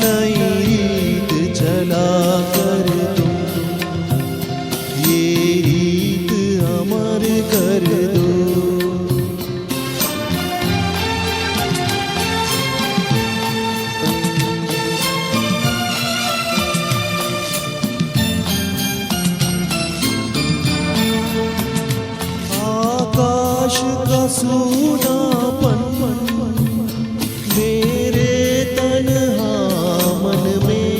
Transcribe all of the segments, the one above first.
नई रीत चला कर तुम ये रीत अमर कर दो। आकाश का सूनापन मेरे तन्हा मन में,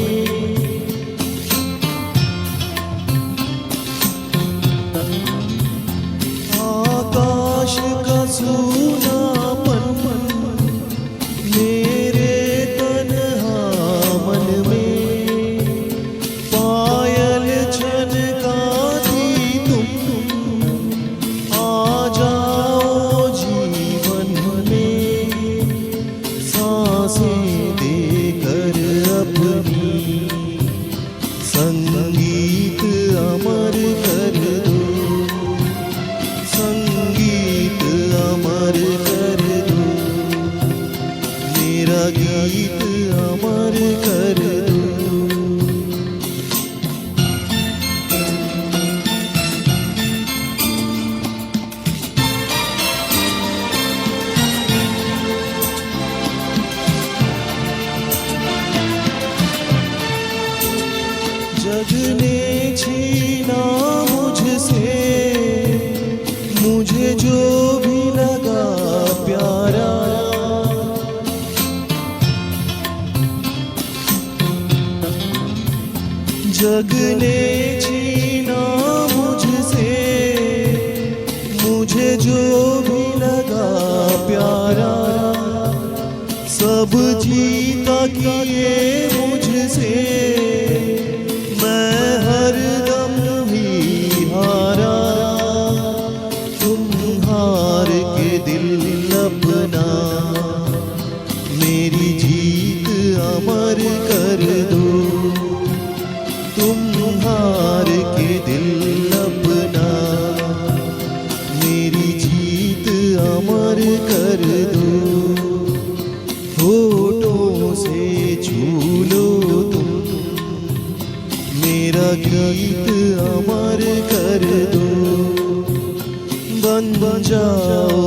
आकाश का सूनापन मेरे तन्हा मन में, पायल छनकाती तुम आ जाओ जीवन में, सांसें देकर अपनी संगीत अमर कर दो, संगीत अमर कर दो, मेरा गीत अमर कर दो। जग ने छीना मुझसे मुझे जो भी लगा प्यारा, जग ने छीना मुझसे मुझे जो भी लगा प्यारा, सब जीता किए मुझसे मैं हरदम ही हारा, तुम हार के दिल अपना मेरी जीत अमर कर दो, तुम हार के दिल अपना मेरी जीत अमर कर दो। होठों से छू लो तुम मेरा गीत अमर कर दो, बन जाओ